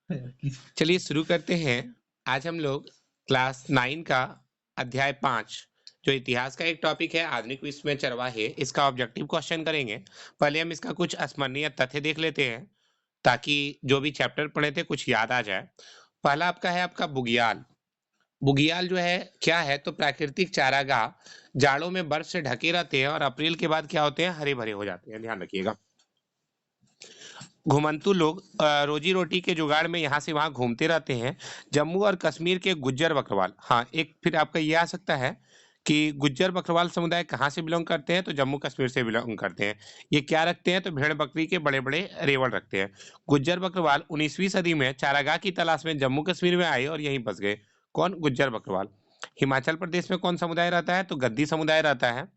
चलिए शुरू करते हैं। आज हम लोग क्लास 9 का अध्याय 5 जो इतिहास का एक टॉपिक है आधुनिक विश्व में चरवाहे, इसका ऑब्जेक्टिव क्वेश्चन करेंगे। पहले हम इसका कुछ स्मरणीय तथ्य देख लेते हैं ताकि जो भी चैप्टर पढ़े थे कुछ याद आ जाए। पहला आपका है आपका बुग्याल। बुग्याल जो है क्या है, तो प्राकृतिक चारागाह जाड़ों में बर्फ से ढके रहते हैं और अप्रैल के बाद क्या होते हैं, हरे भरे हो जाते हैं। ध्यान रखिएगा। घुमंतू लोग रोजी रोटी के जुगाड़ में यहाँ से वहाँ घूमते रहते हैं। जम्मू और कश्मीर के गुज्जर बकरवाल, हाँ एक फिर आपका ये आ सकता है कि गुज्जर बकरवाल समुदाय कहाँ से बिलोंग करते हैं, तो जम्मू कश्मीर से बिलोंग करते हैं। ये क्या रखते हैं, तो भेड़ बकरी के बड़े बड़े रेवड़ रखते हैं। गुज्जर बकरवाल 19वीं सदी में चारागाह की तलाश में जम्मू कश्मीर में आए और यहीं बस गए। कौन? गुज्जर बकरवाल। हिमाचल प्रदेश में कौन समुदाय रहता है, तो गद्दी समुदाय रहता है।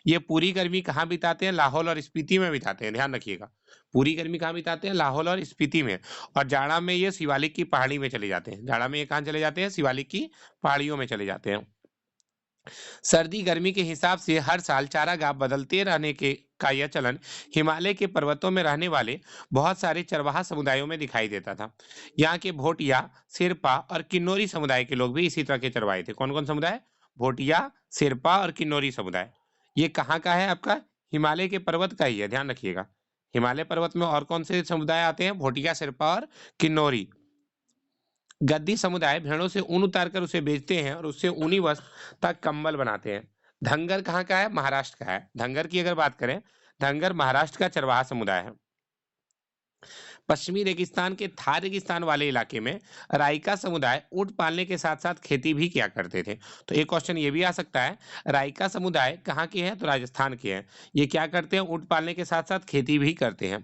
ये पूरी गर्मी कहाँ बिताते हैं, लाहौल और स्पीति में बिताते हैं। ध्यान रखिएगा, पूरी गर्मी कहाँ बिताते हैं, लाहौल और स्पीति में। और जाड़ा में ये शिवालिक की पहाड़ी में चले जाते हैं। जाड़ा में ये कहाँ चले जाते हैं, शिवालिक की पहाड़ियों में चले जाते हैं। सर्दी गर्मी के हिसाब से हर साल चारागाह बदलते रहने के का यह चलन हिमालय के पर्वतों में रहने वाले बहुत सारे चरवाहा समुदायों में दिखाई देता था। यहाँ के भोटिया, शेरपा और किन्नौरी समुदाय के लोग भी इसी तरह के चरवाहे थे। कौन कौन समुदाय? भोटिया, शेरपा और किन्नौरी समुदाय। ये कहाँ का है आपका? हिमालय के पर्वत का ही है। ध्यान रखिएगा। हिमालय पर्वत में और कौन से समुदाय आते हैं? भोटिया, शेरपा और किन्नौरी। गद्दी समुदाय भेड़ों से ऊन उतारकर उसे बेचते हैं और उससे ऊनी वस्त्र तक कंबल बनाते हैं। धंगर कहाँ का है? महाराष्ट्र का है। धंगर की अगर बात करें, धंगर महाराष्ट्र का चरवाहा समुदाय है। पश्चिमी रेगिस्तान के थार रेगिस्तान वाले इलाके में राइका समुदाय ऊंट पालने के साथ साथ खेती भी किया करते थे। तो एक क्वेश्चन ये भी आ सकता है, राइका समुदाय कहाँ के हैं, तो राजस्थान के हैं। ये क्या करते हैं? ऊंट पालने के साथ साथ खेती भी करते हैं।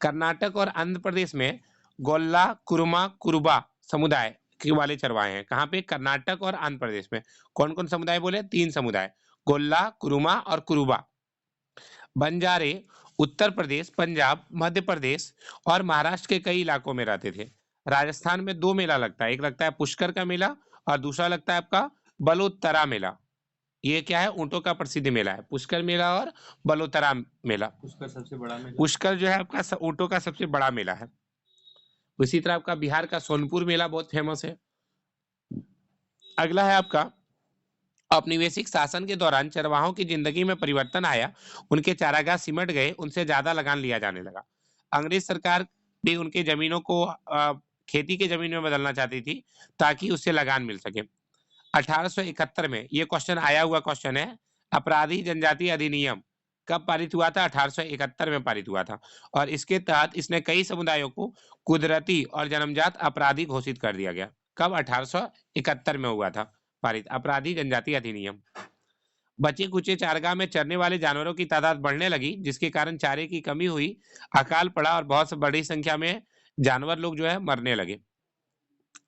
कर्नाटक और आंध्र प्रदेश में गोल्ला कुरुमा कुरुबा समुदाय के वाले चरवाहे हैं। कहाँ पे? कर्नाटक और आंध्र प्रदेश में। कौन कौन समुदाय बोले? 3 समुदाय, गोल्ला, कुरुमा और कुरुबा। बंजारे उत्तर प्रदेश, पंजाब, मध्य प्रदेश और महाराष्ट्र के कई इलाकों में रहते थे। राजस्थान में 2 मेला लगता है, एक लगता है पुष्कर का मेला और दूसरा लगता है आपका बलोत्तरा मेला। ये क्या है? ऊंटों का प्रसिद्ध मेला है, पुष्कर मेला और बलोत्तरा मेला। पुष्कर सबसे बड़ा मेला। पुष्कर जो है आपका ऊंटों का सबसे बड़ा मेला है। उसी तरह आपका बिहार का सोनपुर मेला बहुत फेमस है। अगला है आपका, औपनिवेशिक शासन के दौरान चरवाहों की जिंदगी में परिवर्तन आया। उनके चारागाह सिमट गए, उनसे ज्यादा लगान लिया जाने लगा। अंग्रेज सरकार भी उनके जमीनों को खेती के जमीन में बदलना चाहती थी ताकि उससे लगान मिल सके। 1871 में ये क्वेश्चन आया हुआ क्वेश्चन है, अपराधी जनजाति अधिनियम कब पारित हुआ था? 1871 में पारित हुआ था। और इसके तहत इसने कई समुदायों को कुदरती और जन्मजात अपराधी घोषित कर दिया गया। कब? 1871 में हुआ था पारित अपराधी जनजाति अधिनियम। बचे कुचे चारगाह में चरने वाले जानवरों की तादाद बढ़ने लगी, जिसके कारण चारे की कमी हुई, अकाल पड़ा और बहुत बड़ी संख्या में जानवर लोग जो है मरने लगे।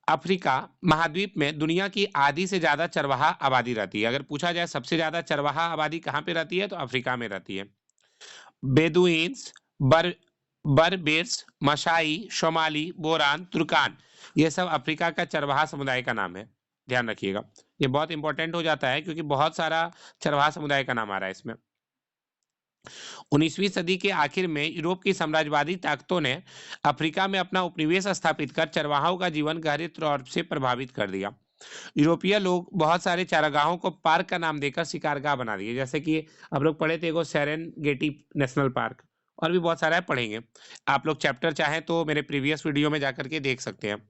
अफ्रीका महाद्वीप में दुनिया की आधी से ज्यादा चरवाहा आबादी रहती है। अगर पूछा जाए सबसे ज्यादा चरवाहा आबादी कहाँ पे रहती है, तो अफ्रीका में रहती है। बेदुइन्स, बर बरबेर्स, मशाई, शोमाली, बोरान, तुर्कान, ये सब अफ्रीका का चरवाहा समुदाय का नाम है। ध्यान रखिएगा, ये बहुत इंपॉर्टेंट हो जाता है क्योंकि बहुत सारा चरवाहा समुदाय का नाम आ रहा है इसमें। 19वीं सदी के आखिर में यूरोप की साम्राज्यवादी ताकतों ने अफ्रीका में अपना उपनिवेश स्थापित कर चरवाहों का जीवन गहरे तौर से प्रभावित कर दिया। यूरोपीय लोग बहुत सारे चारागाहों को पार्क का नाम देकर शिकारगाह बना दिए, जैसे कि आप लोग पढ़े थे एगो सेरेनगेटी नेशनल पार्क, और भी बहुत सारा है, पढ़ेंगे। आप लोग चैप्टर चाहें तो मेरे प्रीवियस वीडियो में जाकर के देख सकते हैं,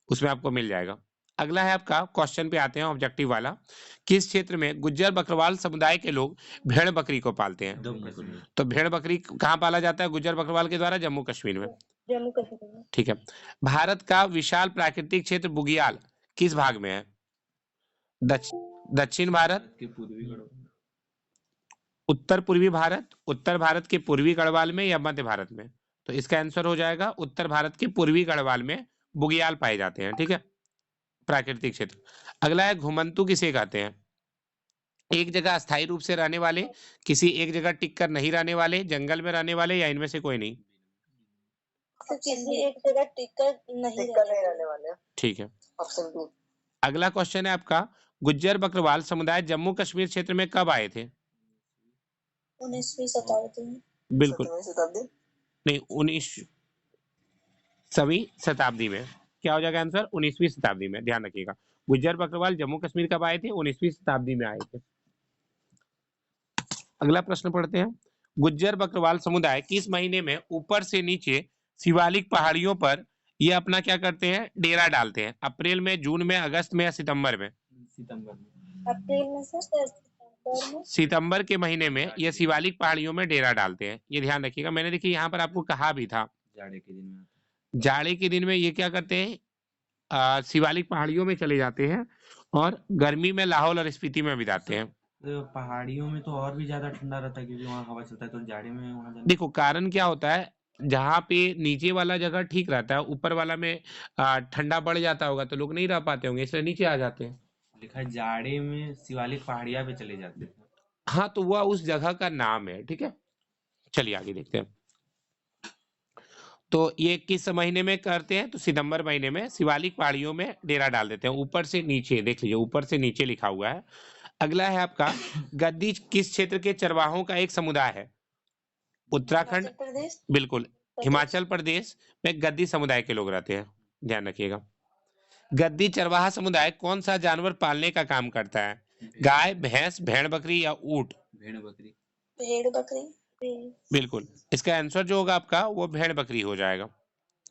उसमें आपको मिल जाएगा। अगला है आपका, क्वेश्चन पे आते हैं ऑब्जेक्टिव वाला। किस क्षेत्र में गुज्जर बकरवाल समुदाय के लोग भेड़ बकरी को पालते हैं? जम्मू कश्मीर। तो भेड़ बकरी कहाँ पाला जाता है गुज्जर बकरवाल के द्वारा? जम्मू कश्मीर में। जम्मू कश्मीर में। ठीक है। भारत का विशाल प्राकृतिक क्षेत्र बुग्याल किस भाग में है? दक्षिण भारत, के पूर्वी गढ़वाल। उत्तर पूर्वी भारत, उत्तर भारत के पूर्वी गढ़वाल में, या मध्य भारत में? तो इसका आंसर हो जाएगा उत्तर भारत के पूर्वी गढ़वाल में बुग्याल पाए जाते हैं। ठीक है, प्राकृतिक क्षेत्र। अगला है, घुमंतू किसे कहते हैं? एक जगह अस्थायी रूप से रहने वाले, किसी एक जगह टिक कर नहीं रहने वाले, जंगल में रहने वाले, या इनमें से कोई नहीं? तो किसी एक जगह टिककर नहीं रहने वाले। ठीक है। Option B. अगला क्वेश्चन है आपका, गुज्जर बकरवाल समुदाय जम्मू कश्मीर क्षेत्र में कब आए थे? 19वीं शताब्दी में। बिल्कुल 17वीं शताब्दी। नहीं, 19 सभी शताब्दी में। क्या हो जाएगा आंसर? 19वीं शताब्दी में। ध्यान रखिएगा, गुज्जर बकरवाल जम्मू कश्मीर कब आए थे? 19वीं शताब्दी में आए थे। अगला प्रश्न पढ़ते हैं। गुज्जर बकरवाल समुदाय किस महीने में ऊपर से नीचे शिवालिक पहाड़ियों पर ये अपना क्या करते हैं? डेरा डालते हैं। अप्रैल में, जून में, अगस्त में या सितंबर में? सितंबर में। अप्रैल में सर, सितंबर में। सितंबर के महीने में ये शिवालिक पहाड़ियों में डेरा डालते हैं, ये ध्यान रखिएगा। मैंने देखिए यहाँ पर आपको कहा भी था, जाड़े के दिन में। जाड़े के दिन में ये क्या करते हैं? शिवालिक पहाड़ियों में चले जाते हैं और गर्मी में लाहौल और स्पीति में बिताते हैं। तो पहाड़ियों में तो और भी ज्यादा ठंडा रहता है क्योंकि वहाँ हवा चलता है, तो जाड़े में वहाँ जाने। देखो कारण क्या होता है, जहाँ पे नीचे वाला जगह ठीक रहता है, ऊपर वाला में ठंडा बढ़ जाता होगा तो लोग नहीं रह पाते होंगे, इसलिए नीचे आ जाते हैं। लिखा है जाड़े में शिवालिक पहाड़ियाँ पे चले जाते हैं। हाँ, तो वह उस जगह का नाम है। ठीक है, चलिए आगे देखते हैं। तो ये किस महीने में करते हैं? तो सितंबर महीने में शिवालिक पहाड़ियों में डेरा डाल देते हैं। ऊपर से नीचे देख लीजिए, ऊपर से नीचे लिखा हुआ है। अगला है आपका, गद्दी किस क्षेत्र के चरवाहों का एक समुदाय है? उत्तराखंड, हिमाचल प्रदेश। बिल्कुल। हिमाचल प्रदेश में गद्दी समुदाय के लोग रहते हैं, ध्यान रखिएगा। गद्दी चरवाहा समुदाय कौन सा जानवर पालने का काम करता है? गाय, भैंस, भेड़ बकरी या ऊंट? भेड़ बकरी। भेड़ बकरी। बिल्कुल, इसका आंसर जो होगा आपका वो भेड़ बकरी हो जाएगा।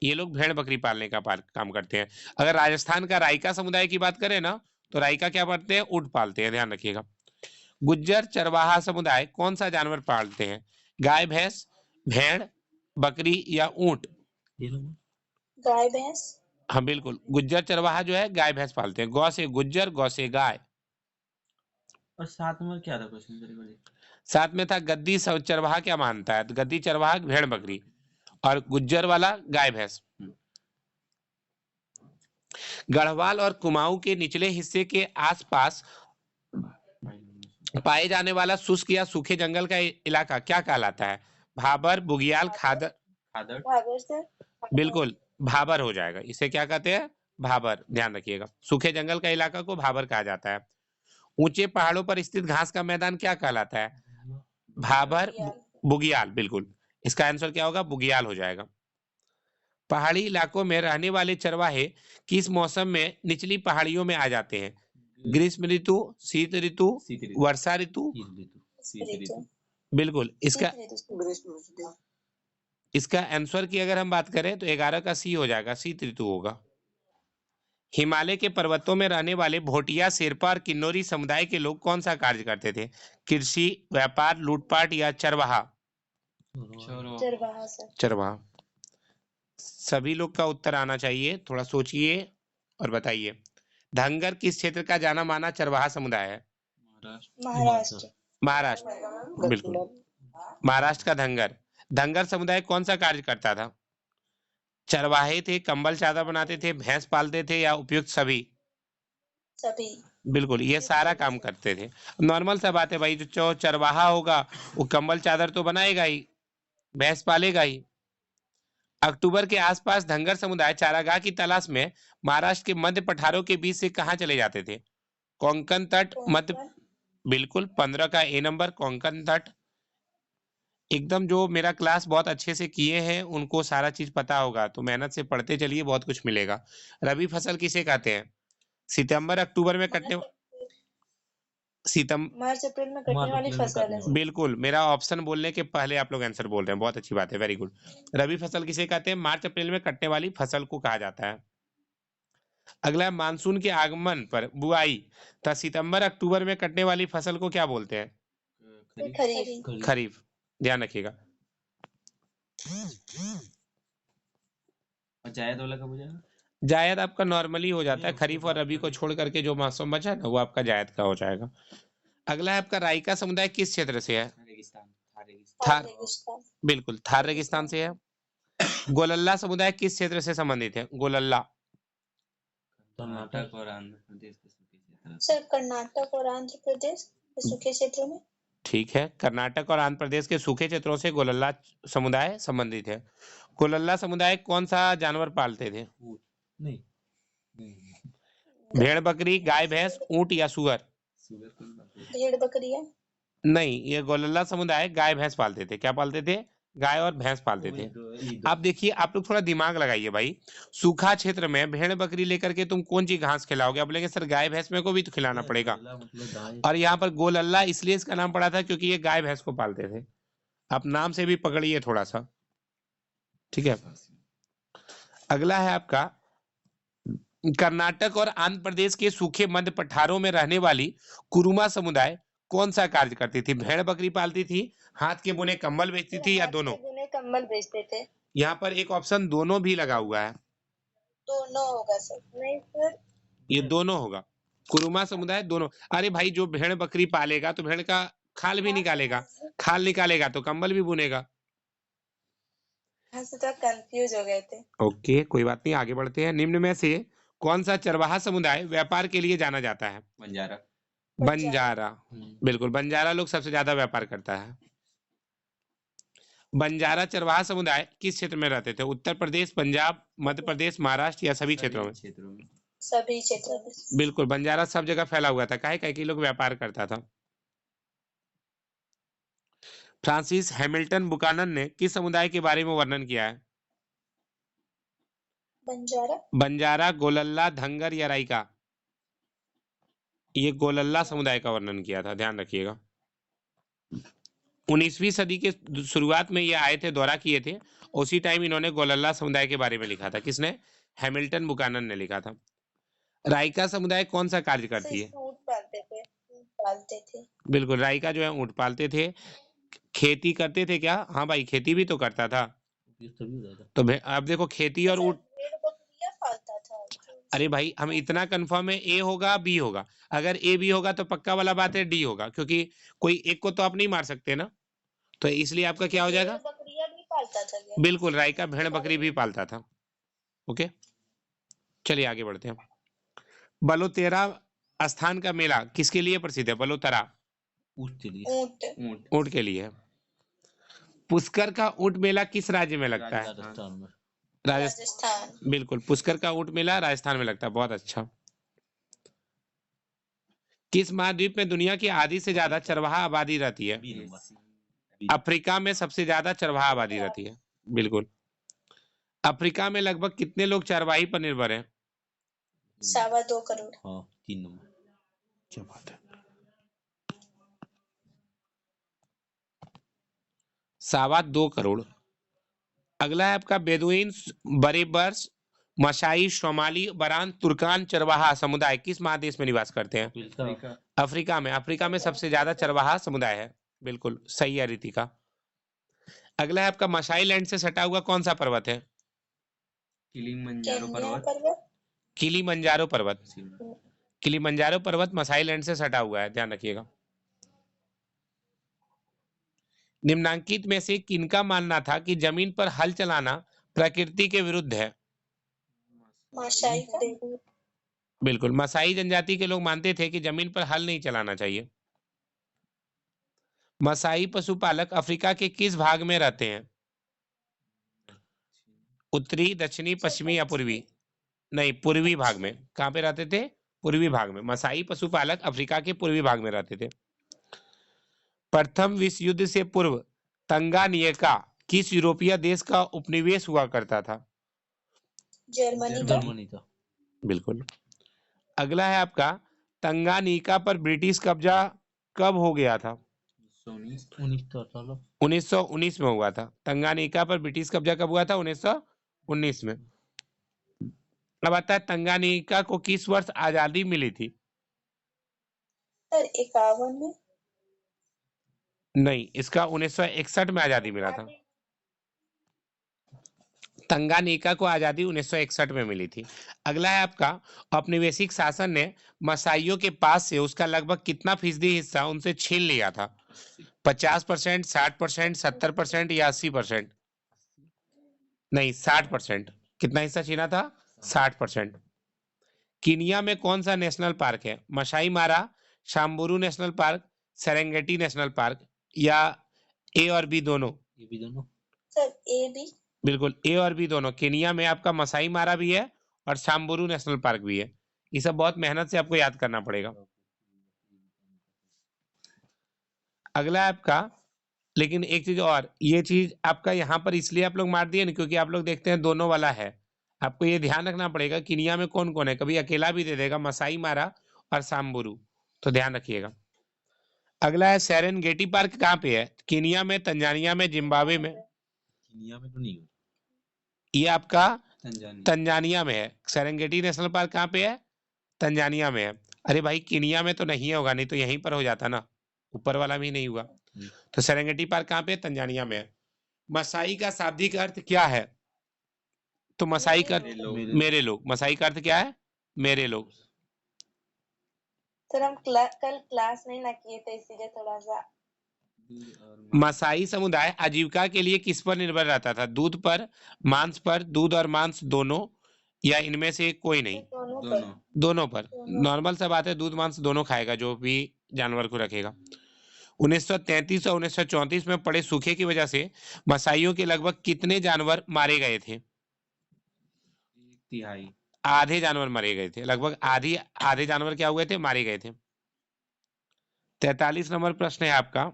ये लोग भेड़ बकरी पालने का काम करते हैं। अगर राजस्थान का राइका समुदाय की बात करें ना, तो राइका क्या पालते हैं? ऊंट पालते हैं, ध्यान रखिएगा। गुज्जर चरवाहा समुदाय कौन सा जानवर पालते हैं? गाय, भैंस, भेड़, बकरी या ऊंट? गाय, भैंस। हाँ बिल्कुल, गुज्जर चरवाहा जो है गाय भैंस पालते हैं। गौ से गुज्जर, गौ से गाय। और 7 नंबर क्या था क्वेश्चन? साथ में था गद्दी चरवाहा क्या मानता है? तो गद्दी चरवाहा भेड़ बकरी और गुज्जर वाला गाय भैंस। गढ़वाल और कुमाऊं के निचले हिस्से के आसपास पाए जाने वाला शुष्क या सूखे जंगल का इलाका क्या कहलाता है? भाबर, बुगियाल, खादर? खादर। भाबर सर। बिल्कुल, भाबर हो जाएगा। इसे क्या कहते हैं? भाबर, ध्यान रखिएगा। सूखे जंगल का इलाका को भाबर कहा जाता है। ऊंचे पहाड़ों पर स्थित घास का मैदान क्या कहलाता है? भाबर, बुगियाल। बिल्कुल, इसका आंसर क्या होगा? बुगियाल हो जाएगा। पहाड़ी इलाकों में रहने वाले चरवाहे किस मौसम में निचली पहाड़ियों में आ जाते हैं? ग्रीष्म ऋतु, शीत ऋतु, वर्षा ऋतु? बिल्कुल, इसका आंसर की अगर हम बात करें तो 11 का सी हो जाएगा, शीत ऋतु होगा। हिमालय के पर्वतों में रहने वाले भोटिया, शेरपा और किन्नौरी समुदाय के लोग कौन सा कार्य करते थे? कृषि, व्यापार, लूटपाट या चरवाहा? चरवाहा सर। चरवाहा। सभी लोग का उत्तर आना चाहिए, थोड़ा सोचिए और बताइए। धंगर किस क्षेत्र का जाना माना चरवाहा समुदाय है? महाराष्ट्र। महाराष्ट्र, बिल्कुल। महाराष्ट्र का धंगर। धंगर समुदाय कौन सा कार्य करता था? चरवाहे थे, कंबल चादर बनाते थे, भैंस पालते थे या उपयुक्त सभी? सभी। बिल्कुल, ये सारा काम करते थे। नॉर्मल सा बात है भाई, जो चरवाहा होगा वो कंबल चादर तो बनाएगा ही, भैंस पालेगा ही। अक्टूबर के आसपास धंगर समुदाय चारागाह की तलाश में महाराष्ट्र के मध्य पठारों के बीच से कहां चले जाते थे? कोंकण तट, मध्य। बिल्कुल, 15 का ए नंबर कोंकण तट। एकदम जो मेरा क्लास बहुत अच्छे से किए हैं उनको सारा चीज पता होगा, तो मेहनत से पढ़ते चलिए, बहुत कुछ मिलेगा। रबी फसल किसे कहते हैं? सितंबर अक्टूबर में कटने मार्च अप्रैल में कटने वाली फसल है। बिल्कुल, मेरा ऑप्शन बोलने के पहले आप लोग आंसर बोल रहे हैं, बहुत अच्छी बात है, वेरी गुड। रबी फसल किसे कहते हैं? मार्च अप्रैल में कटने वाली फसल को कहा जाता है। अगला, मानसून के आगमन पर बुआई तथा सितंबर अक्टूबर में कटने वाली फसल को क्या बोलते हैं? खरीफ। खरीफ, ध्यान रखिएगा। जायद वाला कब हो जाएगा? जायद आपका नॉर्मली हो जाता है, खरीफ और रबी को छोड़ करके जो मौसम बचा ना वो आपका जायद का हो जाएगा। अगला है आपका, राइका समुदाय किस क्षेत्र से है? थार। बिल्कुल, थार रेगिस्तान से है। गोलल्ला समुदाय किस क्षेत्र से संबंधित है? गोलल्ला। कर्नाटक और आंध्र प्रदेश के सूखे क्षेत्र। सर, कर्नाटक और आंध्र प्रदेश के सूखे क्षेत्रों में। ठीक है, कर्नाटक और आंध्र प्रदेश के सूखे क्षेत्रों से गोलल्ला समुदाय संबंधित है। गोलल्ला समुदाय कौन सा जानवर पालते थे? नहीं। भेड़ बकरी, गाय भैंस, ऊंट या सुअर? भेड़ बकरियां। नहीं, ये गोलल्ला समुदाय गाय भैंस पालते थे। क्या पालते थे? गाय और भैंस पालते थे। अब देखिए आप लोग थोड़ा दिमाग लगाइए भाई, सूखा क्षेत्र में भेड़ बकरी लेकर के तुम कौन सी घास खिलाओगे? आप बोलेंगे सर गाय भैंस मेरे को भी तो खिलाना पड़ेगा। और यहाँ पर गोलल्ला इसलिए इसका नाम पड़ा था क्योंकि ये गाय भैंस को पालते थे। आप नाम से भी पकड़िए थोड़ा सा, ठीक है। अगला है आपका, कर्नाटक और आंध्र प्रदेश के सूखे मध्य पठारों में रहने वाली कुरुमा समुदाय कौन सा कार्य करती थी? भेड़ बकरी पालती थी, हाथ के बुने कंबल बेचती थी, या दोनों? बुने कंबल बेचते थे। यहाँ पर एक ऑप्शन दोनों भी लगा हुआ है। दोनों होगा सर। नहीं सर, ये दोनों होगा, कुरुमा समुदाय दोनों। अरे भाई जो भेड़ बकरी पालेगा तो भेड़ का खाल भी निकालेगा, खाल निकालेगा तो कंबल भी बुनेगा। हाँ सर, तो कंफ्यूज हो गए थे। ओके कोई बात नहीं, आगे बढ़ते हैं। निम्न में से कौन सा चरवाहा समुदाय व्यापार के लिए जाना जाता है? बंजारा। बंजारा, बिल्कुल बंजारा लोग सबसे ज्यादा व्यापार करता है। बंजारा चरवाहा समुदाय किस क्षेत्र में रहते थे? उत्तर प्रदेश, पंजाब, मध्य प्रदेश, महाराष्ट्र, या सभी क्षेत्रों में? सभी क्षेत्रों में। बिल्कुल बंजारा सब जगह फैला हुआ था, काहे कई लोग व्यापार करता था। फ्रांसिस हैमिल्टन बुकानन ने किस समुदाय के बारे में वर्णन किया है? बंजारा। बंजारा, गोलल्ला, धंगर या राइका? ये गोलल्ला समुदाय का वर्णन किया था, ध्यान रखिएगा। 19वीं सदी के शुरुआत में ये आए थे, दौरा किए थे, उसी टाइम इन्होंने गोलल्ला समुदाय के बारे में लिखा था। किसने? हैमिल्टन बुकानन ने लिखा था। राइका समुदाय कौन सा कार्य करती है? ऊंट पालते थे। पालते थे। बिल्कुल राइका जो है ऊंट पालते थे। खेती करते थे क्या? हाँ भाई खेती भी तो करता था। तो अब देखो खेती और ऊंट, भेड़ बकरियां पालता था। अरे भाई हम इतना कंफर्म है ए होगा बी होगा। अगर ए बी होगा तो पक्का वाला बात है डी होगा, क्योंकि कोई एक को तो आप नहीं मार सकते ना, तो इसलिए आपका क्या हो जाएगा? बकरियां भी पालता था क्या? बिल्कुल राइका भेड़ बकरी भी पालता था। ओके चलिए आगे बढ़ते हैं। बलोतेरा स्थान का मेला किसके लिए प्रसिद्ध है? बलोतरा ऊंट के लिए। पुष्कर का ऊंट मेला किस राज्य में लगता है? राजस्थान। बिल्कुल पुष्कर का ऊंट मेला राजस्थान में लगता है, बहुत अच्छा। किस महाद्वीप में दुनिया की आधी से ज्यादा चरवाहा आबादी रहती है? अफ्रीका में सबसे ज्यादा चरवाहा आबादी रहती है, बिल्कुल। अफ्रीका में लगभग कितने लोग चरवाही पर निर्भर हैं? 2.25 करोड़। हाँ 3 नंबर। क्या बात है, 2.25 करोड़। अगला है आपका बेदुइन, बरेबर्स, मशाई, सोमाली, बरान, तुर्कान चरवाहा समुदाय किस महादेश में निवास करते हैं? अफ्रीका में। अफ्रीका में सबसे ज्यादा चरवाहा समुदाय है, बिल्कुल सही है रितिका। अगला है आपका मशाई लैंड से सटा हुआ कौन सा पर्वत है? किलिमंजारो पर्वत। किलिमंजारो पर्वत। किलिमंजारो पर्वत मसाई लैंड से सटा हुआ है, ध्यान रखिएगा। निम्नांकित में से किनका मानना था कि जमीन पर हल चलाना प्रकृति के विरुद्ध है? माशाई का। बिल्कुल मसाई जनजाति के लोग मानते थे कि जमीन पर हल नहीं चलाना चाहिए। मसाई पशुपालक अफ्रीका के किस भाग में रहते हैं? उत्तरी, दक्षिणी, पश्चिमी या पूर्वी? नहीं, पूर्वी भाग में। कहां पे रहते थे? पूर्वी भाग में। मसाई पशुपालक अफ्रीका के पूर्वी भाग में रहते थे। प्रथम विश्व युद्ध से पूर्व तंगानिका किस यूरोपीय देश का उपनिवेश हुआ करता था? जर्मनी का। बिल्कुल। अगला है आपका, तंगानिका पर ब्रिटिश कब्जा कब हो गया था? 1919 में हुआ था। तंगानिका पर ब्रिटिश कब्जा कब हुआ था? 1919 में। अब आता है तंगानिका को किस वर्ष आजादी मिली थी? सर 51 में। नहीं, इसका 1961 में आजादी मिला था। तंगानिका को आजादी 1961 में मिली थी। अगला है आपका, औपनिवेशिक शासन ने मसाइयों के पास से उसका लगभग कितना फीसदी हिस्सा उनसे छीन लिया था? 50%, 60%, 70% या 80%? नहीं 60%। कितना हिस्सा छीना था? 60%। कीनिया में कौन सा नेशनल पार्क है? Masai Mara, Samburu National Park, Serengeti National Park, या ए और बी दोनों? ये भी दोनों। Sir A B. बिल्कुल ए और बी दोनों। केनिया में आपका मसाई मारा भी है और शाम्बुरू नेशनल पार्क भी है। ये सब बहुत मेहनत से आपको याद करना पड़ेगा। अगला है आपका, लेकिन एक चीज और, ये चीज आपका यहाँ पर इसलिए आप लोग मार दिए ना, क्योंकि आप लोग देखते हैं दोनों वाला है। आपको ये ध्यान रखना पड़ेगा किनिया में कौन कौन है, कभी अकेला भी दे देगा, मसाई मारा और सांबुरु, तो ध्यान रखिएगा। अगला है सेरेनगेटी पार्क कहाँ पे है? केनिया में, तंजानिया में, जिम्बाब्वे में? केनिया में तो नहीं है, ये आपका तंजानिया। तंजानिया में है। सेरेंगेटी नेशनल पार्क कहाँ पे है? तंजानिया में है। अरे भाई केनिया में तो नहीं होगा, नहीं तो यहीं पर हो जाता ना, ऊपर वाला भी नहीं हुआ। तो सेरेंगेटी पार्क कहाँ पे है? तंजानिया में है। मसाई का शाब्दिक अर्थ क्या है? तो मसाई का मेरे लोग, मसाई का अर्थ क्या है? मेरे लोग। सर हम कल क्लास नहीं ना किए थे, इसीलिए थोड़ा सा। मसाई समुदाय आजीविका के लिए किस पर निर्भर रहता था? दूध पर, मांस पर, दूध और मांस दोनों, या इनमें से कोई नहीं? दोनों पर। नॉर्मल सा बात है, दूध मांस दोनों खाएगा जो भी जानवर को रखेगा। 1933 और 1934 में पड़े सूखे की वजह से मसाइयों के लगभग कितने जानवर मारे गए थे? तिहाई। आधे जानवर मारे गए थे, लगभग आधे जानवर क्या हुए थे? मारे गए थे। 43 नंबर प्रश्न है आपका,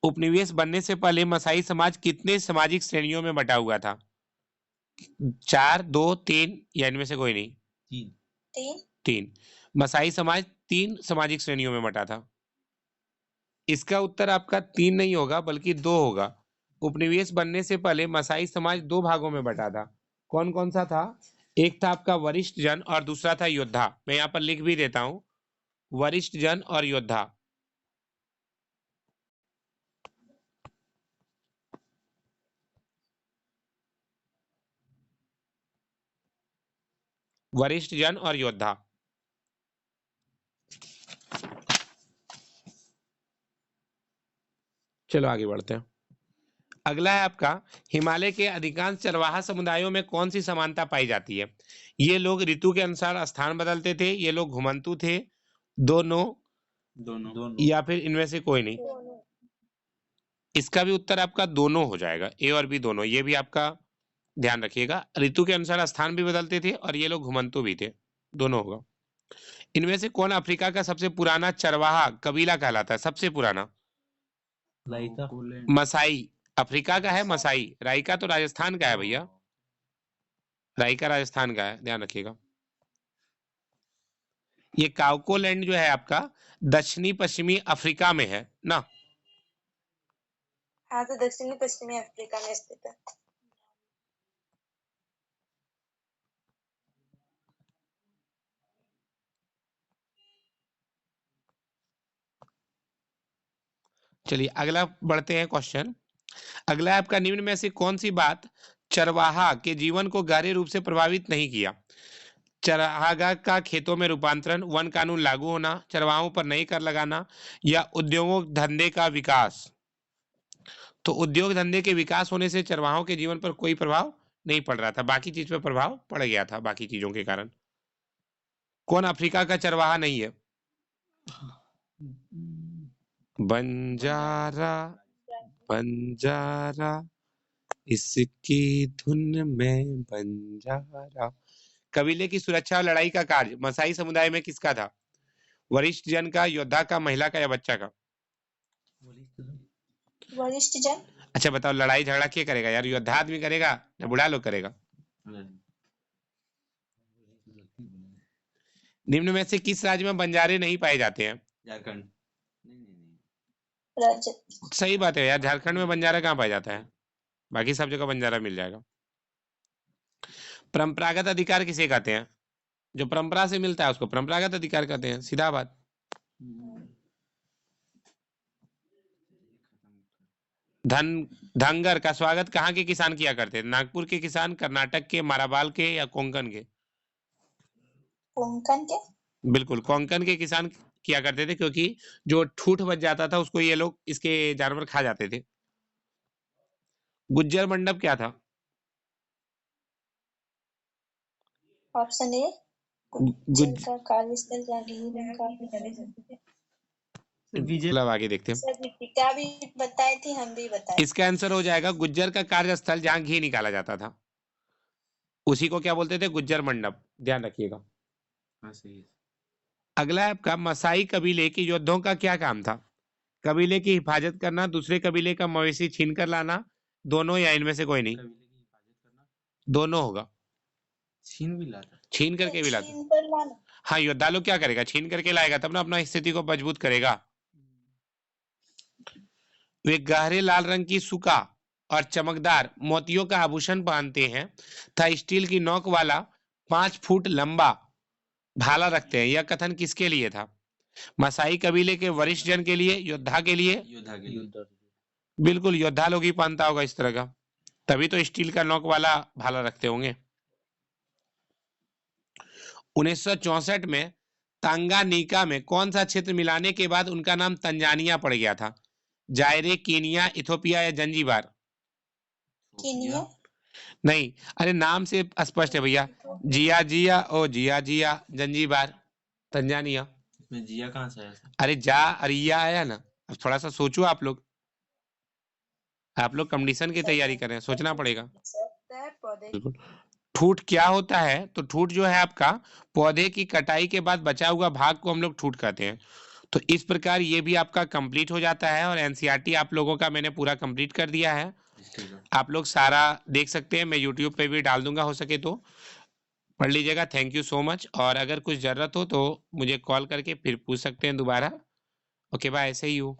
उपनिवेश बनने से पहले मसाई समाज कितने सामाजिक श्रेणियों में बटा हुआ था? 4, 2, 3 या इनमें से कोई नहीं? तीन। मसाई समाज 3 सामाजिक श्रेणियों में बटा था। इसका उत्तर आपका 3 नहीं होगा बल्कि 2 होगा। उपनिवेश बनने से पहले मसाई समाज 2 भागों में बटा था। कौन कौन सा था? एक था आपका वरिष्ठ जन और दूसरा था योद्धा। मैं यहाँ पर लिख भी देता हूं, वरिष्ठ जन और योद्धा। वरिष्ठ जन और योद्धा। चलो आगे बढ़ते हैं। अगला है आपका, हिमालय के अधिकांश चरवाहा समुदायों में कौन सी समानता पाई जाती है? ये लोग ऋतु के अनुसार स्थान बदलते थे, ये लोग घुमंतु थे, दोनों, या फिर इनमें से कोई नहीं? इसका भी उत्तर आपका दोनों हो जाएगा, ए और बी दोनों। ये भी आपका ध्यान रखिएगा, ऋतु के अनुसार स्थान भी बदलते थे और ये लोग घुमंतु भी थे, दोनों होगा। इनमें से कौन अफ्रीका का सबसे पुराना चरवाहा कबीला कहलाता है? सबसे पुराना? मसाई अफ्रीका का है, मसाई। राइका तो राजस्थान का है भैया, राइका राजस्थान का है, ध्यान रखिएगा। ये काउकोलैंड जो है आपका दक्षिणी पश्चिमी अफ्रीका में है ना? हाँ, तो दक्षिणी पश्चिमी अफ्रीका में स्थित है। चलिए अगला बढ़ते हैं क्वेश्चन। अगला है आपका, निम्न में से कौन सी बात चरवाहा के जीवन को गहरे रूप से प्रभावित नहीं किया? चरवाहा का खेतों में रूपांतरण, वन कानून लागू होना, चरवाहों पर नए कर लगाना, या उद्योगों धंधे का विकास? तो उद्योग धंधे के विकास होने से चरवाहों के जीवन पर कोई प्रभाव नहीं पड़ रहा था, बाकी चीज पर प्रभाव पड़ गया था, बाकी चीजों के कारण। कौन अफ्रीका का चरवाहा नहीं है? बंजारा बंजारा इसकी धुन में बंजारा। कबीले की सुरक्षा और लड़ाई का कार्य मसाई समुदाय में किसका था? वरिष्ठ जन का, योद्धा का, महिला का, या बच्चा का? वरिष्ठ जन। अच्छा बताओ, लड़ाई झगड़ा क्या करेगा यार? योद्धा आदमी करेगा या बूढ़ा लोग करेगा? निम्न में से किस राज्य में बंजारे नहीं पाए जाते हैं? झारखंड। राज्य। सही बात है यार, झारखंड में बंजारा कहाँ पाया जाता है? बाकी सब जगह बंजारा मिल जाएगा। परंपरागत अधिकार किसे कहते हैं? जो परंपरा से मिलता है उसको परंपरागत अधिकार कहते हैं, सीधा बात। धनगर का स्वागत कहाँ के किसान किया करते थे? नागपुर के किसान, कर्नाटक के, माराबाल के, या कोंकण के? कोंकण के। बिल्कुल कोंकण के किसान किया करते थे, क्योंकि जो ठूठ बच जाता था उसको ये लोग, इसके जानवर खा जाते थे। गुज्जर मंडप क्या था? ऑप्शन ए, गुज्जर का कार्यस्थल जागीर का। मतलब आगे देखते हैं। सर दीपिका भी बताई थी, हम भी बताए। इसका आंसर हो जाएगा गुज्जर का कार्यस्थल जहां घी निकाला जाता था, उसी को क्या बोलते थे? गुज्जर मंडप, ध्यान रखिएगा। हाँ सही है। अगला है आपका, मसाई कबीले के योद्धाओं का क्या काम था? कबीले की हिफाजत करना, दूसरे कबीले का मवेशी छीन कर लाना, दोनों या इनमें से कोई नहीं? कबीले की हिफाजत करना, दोनों होगा। छीन भी लाता। छीन करके भी लाता। छीन कर लाना। हाँ, योद्धा लोग क्या करेगा? छीन करके लाएगा तब ना अपना स्थिति को मजबूत करेगा। वे गहरे लाल रंग की सुका और चमकदार मोतियों का आभूषण पहनते हैं तथा स्टील की नोक वाला 5 फुट लंबा भाला रखते हैं। यह कथन किसके लिए था? मसाई कबीले के वरिष्ठ जन के लिए, योद्धा के लिए? योद्धा के लिए। बिल्कुल, योद्धा लोग ही पहनता होगा इस तरह का, तभी तो स्टील का नोक वाला भाला रखते होंगे। 1964 में तांगानिका में कौन सा क्षेत्र मिलाने के बाद उनका नाम तंजानिया पड़ गया था? जायरे, कीनिया, इथोपिया या जंजीबार? कीनिया। नहीं, अरे नाम से स्पष्ट है भैया। जिया जिया ओ जिया जिया, जंजीबार, तंजानिया। इसमें जिया कहाँ से आया था? अरे जा अरिया आया ना। अब थोड़ा सा सोचो आप लोग कंडीशन की तैयारी कर रहे हैं, सोचना पड़ेगा। बिल्कुल। ठूठ क्या होता है? तो ठूठ जो है आपका पौधे की कटाई के बाद बचा हुआ भाग को हम लोग ठूठ कहते हैं। तो इस प्रकार ये भी आपका कंप्लीट हो जाता है और एनसीईआरटी आप लोगों का मैंने पूरा कंप्लीट कर दिया है। आप लोग सारा देख सकते हैं, मैं यूट्यूब पे भी डाल दूंगा, हो सके तो पढ़ लीजिएगा। Thank you so much. और अगर कुछ जरूरत हो तो मुझे कॉल करके फिर पूछ सकते हैं दोबारा। ओके बाय, ऐसे ही हो।